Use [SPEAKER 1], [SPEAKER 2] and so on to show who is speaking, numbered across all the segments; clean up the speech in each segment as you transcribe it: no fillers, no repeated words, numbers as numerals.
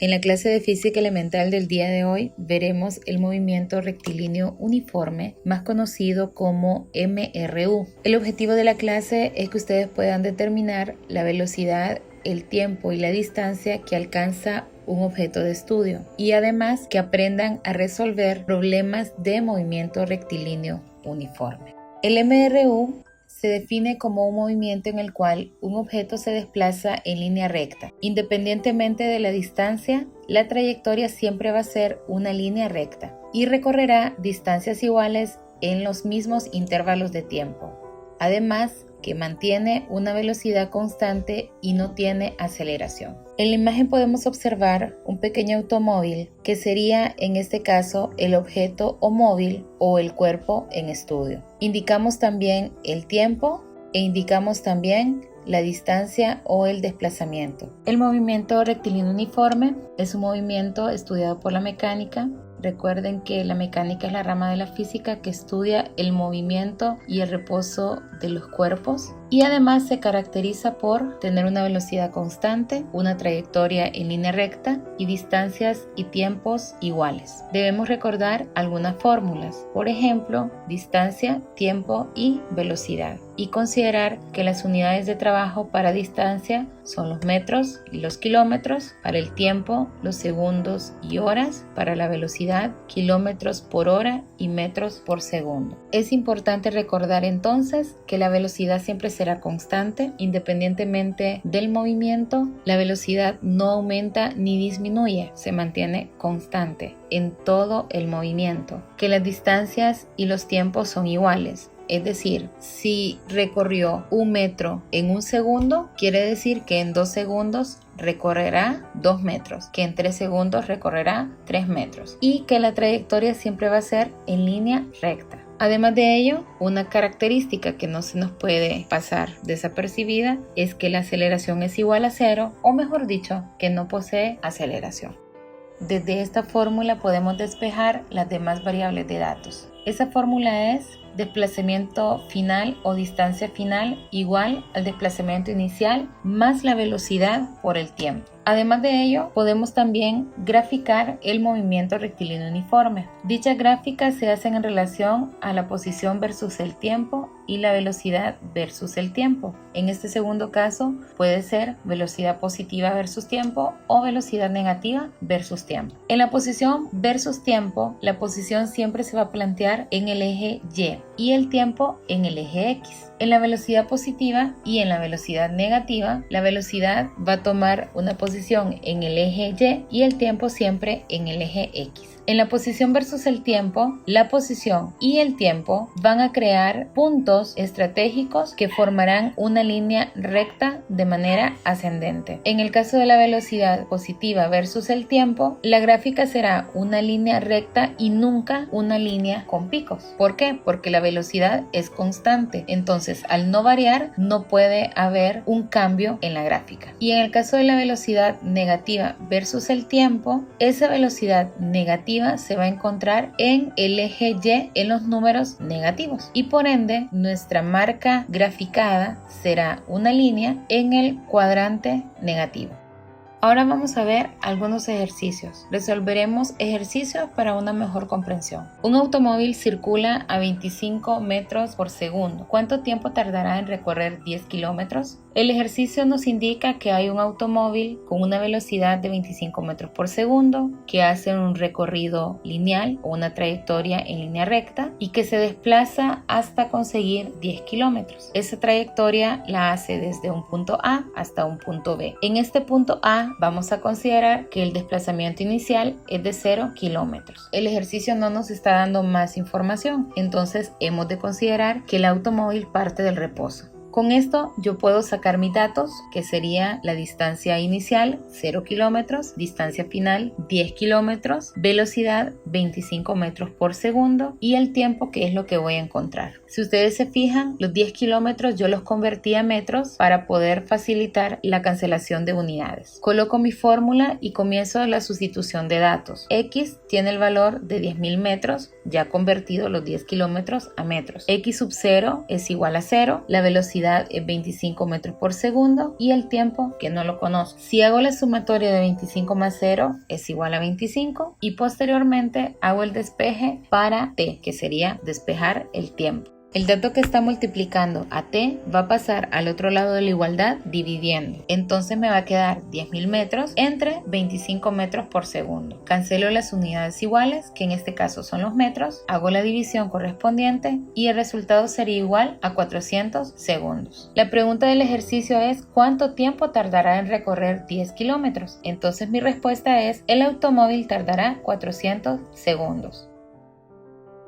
[SPEAKER 1] En la clase de física elemental del día de hoy veremos el movimiento rectilíneo uniforme, más conocido como MRU. El objetivo de la clase es que ustedes puedan determinar la velocidad, el tiempo y la distancia que alcanza un objeto de estudio y además que aprendan a resolver problemas de movimiento rectilíneo uniforme. El MRU se define como un movimiento en el cual un objeto se desplaza en línea recta. Independientemente de la distancia, la trayectoria siempre va a ser una línea recta y recorrerá distancias iguales en los mismos intervalos de tiempo. Además, que mantiene una velocidad constante y no tiene aceleración. En la imagen podemos observar un pequeño automóvil que sería en este caso el objeto o móvil o el cuerpo en estudio. Indicamos también el tiempo e indicamos también la distancia o el desplazamiento. El movimiento rectilíneo uniforme es un movimiento estudiado por la mecánica. Recuerden que la mecánica es la rama de la física que estudia el movimiento y el reposo de los cuerpos y además se caracteriza por tener una velocidad constante, una trayectoria en línea recta y distancias y tiempos iguales. Debemos recordar algunas fórmulas, por ejemplo, distancia, tiempo y velocidad, y considerar que las unidades de trabajo para distancia son los metros y los kilómetros, para el tiempo, los segundos y horas, para la velocidad, kilómetros por hora y metros por segundo. Es importante recordar entonces que la velocidad siempre será constante, independientemente del movimiento. La velocidad no aumenta ni disminuye, se mantiene constante en todo el movimiento. Que las distancias y los tiempos son iguales. Es decir, si recorrió 1 metro en 1 segundo, quiere decir que en 2 segundos recorrerá 2 metros, que en 3 segundos recorrerá 3 metros y que la trayectoria siempre va a ser en línea recta. Además de ello, una característica que no se nos puede pasar desapercibida es que la aceleración es igual a 0, o mejor dicho, que no posee aceleración. Desde esta fórmula podemos despejar las demás variables de datos. Esa fórmula es desplazamiento final o distancia final igual al desplazamiento inicial más la velocidad por el tiempo. Además de ello, podemos también graficar el movimiento rectilíneo uniforme. Dichas gráficas se hacen en relación a la posición versus el tiempo y la velocidad versus el tiempo. En este segundo caso puede ser velocidad positiva versus tiempo o velocidad negativa versus tiempo. En la posición versus tiempo, la posición siempre se va a plantear en el eje Y el tiempo en el eje X. En la velocidad positiva y en la velocidad negativa, la velocidad va a tomar una posición en el eje Y el tiempo siempre en el eje X. En la posición versus el tiempo, la posición y el tiempo van a crear puntos estratégicos que formarán una línea recta de manera ascendente. En el caso de la velocidad positiva versus el tiempo, la gráfica será una línea recta y nunca una línea con picos. ¿Por qué? Porque la velocidad es constante. Entonces, al no variar, no puede haber un cambio en la gráfica. Y en el caso de la velocidad negativa versus el tiempo, esa velocidad negativa se va a encontrar en el eje Y en los números negativos y por ende nuestra marca graficada será una línea en el cuadrante negativo. Ahora vamos a ver algunos ejercicios. Resolveremos ejercicios para una mejor comprensión. Un automóvil circula a 25 metros por segundo. ¿Cuánto tiempo tardará en recorrer 10 kilómetros? El ejercicio nos indica que hay un automóvil con una velocidad de 25 metros por segundo que hace un recorrido lineal o una trayectoria en línea recta y que se desplaza hasta conseguir 10 kilómetros. Esa trayectoria la hace desde un punto A hasta un punto B. En este punto A vamos a considerar que el desplazamiento inicial es de 0 kilómetros. El ejercicio no nos está dando más información, entonces hemos de considerar que el automóvil parte del reposo. Con esto yo puedo sacar mis datos, que sería la distancia inicial 0 kilómetros, distancia final 10 kilómetros, velocidad 25 metros por segundo y el tiempo, que es lo que voy a encontrar. Si ustedes se fijan, los 10 kilómetros yo los convertí a metros para poder facilitar la cancelación de unidades. Coloco mi fórmula y comienzo la sustitución de datos. X tiene el valor de 10.000 metros, ya convertido los 10 kilómetros a metros. X sub 0 es igual a 0, la velocidad velocidad es 25 metros por segundo y el tiempo que no lo conozco. Si hago la sumatoria de 25 más 0 es igual a 25 y posteriormente hago el despeje para t, que sería despejar el tiempo. El dato que está multiplicando a t va a pasar al otro lado de la igualdad dividiendo. Entonces me va a quedar 10.000 metros entre 25 metros por segundo. Cancelo las unidades iguales, que en este caso son los metros, hago la división correspondiente y el resultado sería igual a 400 segundos. La pregunta del ejercicio es ¿cuánto tiempo tardará en recorrer 10 kilómetros? Entonces mi respuesta es el automóvil tardará 400 segundos.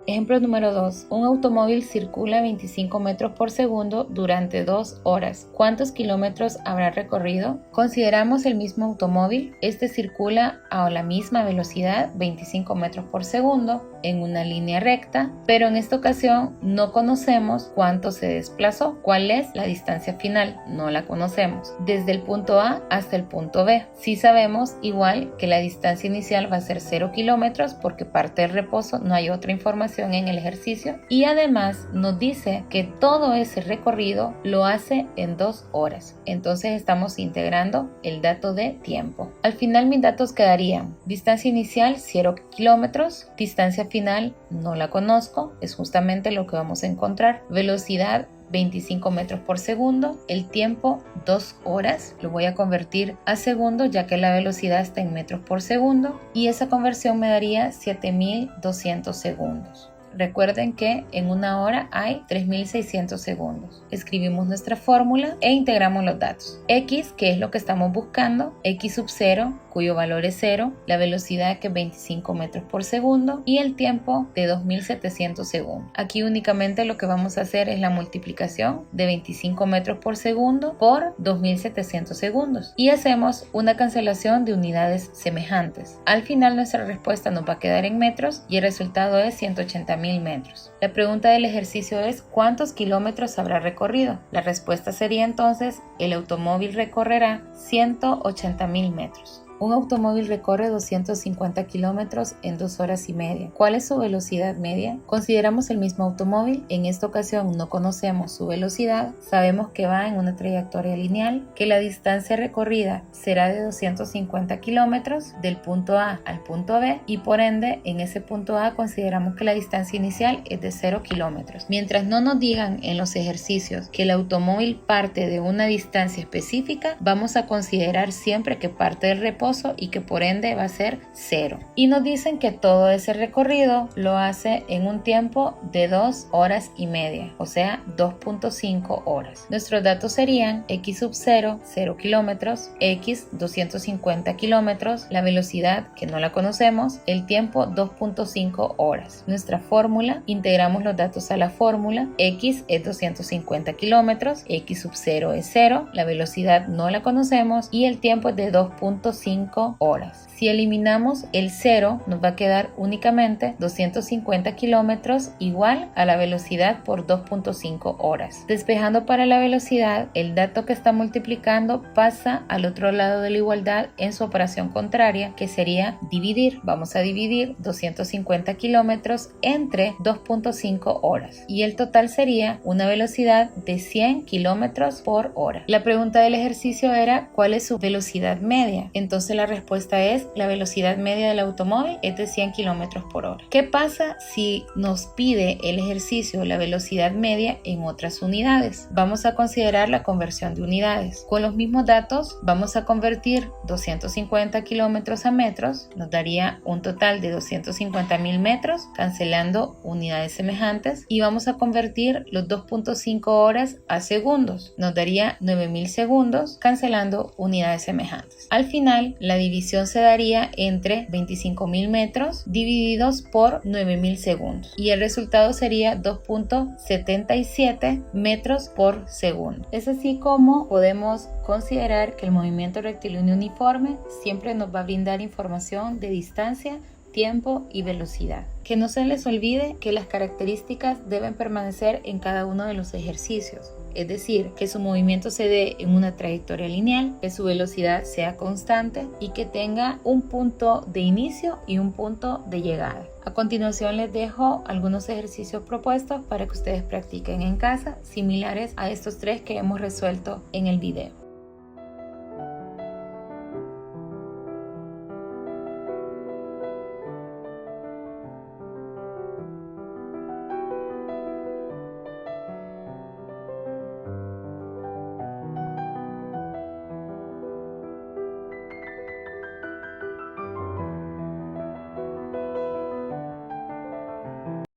[SPEAKER 1] Ejemplo número 2. Un automóvil circula 25 metros por segundo durante 2 horas. ¿Cuántos kilómetros habrá recorrido? Consideramos el mismo automóvil. Este circula a la misma velocidad, 25 metros por segundo, en una línea recta, pero en esta ocasión no conocemos cuánto se desplazó. ¿Cuál es la distancia final? No la conocemos. Desde el punto A hasta el punto B. Sí sabemos igual que la distancia inicial va a ser 0 kilómetros porque parte del reposo, no hay otra información en el ejercicio y además nos dice que todo ese recorrido lo hace en 2 horas. Entonces estamos integrando el dato de tiempo. Al final mis datos quedarían: distancia inicial 0 kilómetros, distancia final no la conozco, es justamente lo que vamos a encontrar, velocidad 25 metros por segundo, el tiempo 2 horas, lo voy a convertir a segundo ya que la velocidad está en metros por segundo y esa conversión me daría 7200 segundos. Recuerden que en una hora hay 3600 segundos. Escribimos nuestra fórmula e integramos los datos. X, que es lo que estamos buscando, x sub 0, cuyo valor es 0, la velocidad que es 25 metros por segundo y el tiempo de 2700 segundos. Aquí únicamente lo que vamos a hacer es la multiplicación de 25 metros por segundo por 2700 segundos y hacemos una cancelación de unidades semejantes. Al final nuestra respuesta nos va a quedar en metros y el resultado es 180.000 metros. La pregunta del ejercicio es ¿cuántos kilómetros habrá recorrido? La respuesta sería entonces el automóvil recorrerá 180.000 metros. Un automóvil recorre 250 kilómetros en 2 horas y media. ¿Cuál es su velocidad media? Consideramos el mismo automóvil. En esta ocasión no conocemos su velocidad. Sabemos que va en una trayectoria lineal, que la distancia recorrida será de 250 kilómetros del punto A al punto B y por ende en ese punto A consideramos que la distancia inicial es de 0 kilómetros. Mientras no nos digan en los ejercicios que el automóvil parte de una distancia específica, vamos a considerar siempre que parte del reposo y que por ende va a ser 0. Y nos dicen que todo ese recorrido lo hace en un tiempo de 2 horas y media, o sea 2.5 horas. Nuestros datos serían x sub 0, 0 kilómetros, x 250 kilómetros, la velocidad que no la conocemos, el tiempo 2.5 horas. Nuestra fórmula, integramos los datos a la fórmula, x es 250 kilómetros, x sub 0 es 0, la velocidad no la conocemos y el tiempo es de 2.5 horas. Si eliminamos el 0, nos va a quedar únicamente 250 kilómetros igual a la velocidad por 2.5 horas. Despejando para la velocidad, el dato que está multiplicando pasa al otro lado de la igualdad en su operación contraria, que sería dividir. Vamos a dividir 250 kilómetros entre 2.5 horas y el total sería una velocidad de 100 kilómetros por hora. La pregunta del ejercicio era ¿cuál es su velocidad media? Entonces la respuesta es la velocidad media del automóvil es de 100 kilómetros por hora. ¿Qué pasa si nos pide el ejercicio la velocidad media en otras unidades? Vamos a considerar la conversión de unidades. Con los mismos datos vamos a convertir 250 kilómetros a metros, nos daría un total de 250.000 metros, cancelando unidades semejantes, y vamos a convertir los 2.5 horas a segundos, nos daría 9.000 segundos, cancelando unidades semejantes. Al final, la división se daría entre 25.000 metros divididos por 9.000 segundos y el resultado sería 2.77 metros por segundo. Es así como podemos considerar que el movimiento rectilíneo uniforme siempre nos va a brindar información de distancia, tiempo y velocidad. Que no se les olvide que las características deben permanecer en cada uno de los ejercicios. es decir, que su movimiento se dé en una trayectoria lineal, que su velocidad sea constante y que tenga un punto de inicio y un punto de llegada. A continuación les dejo algunos ejercicios propuestos para que ustedes practiquen en casa, similares a estos 3 que hemos resuelto en el video.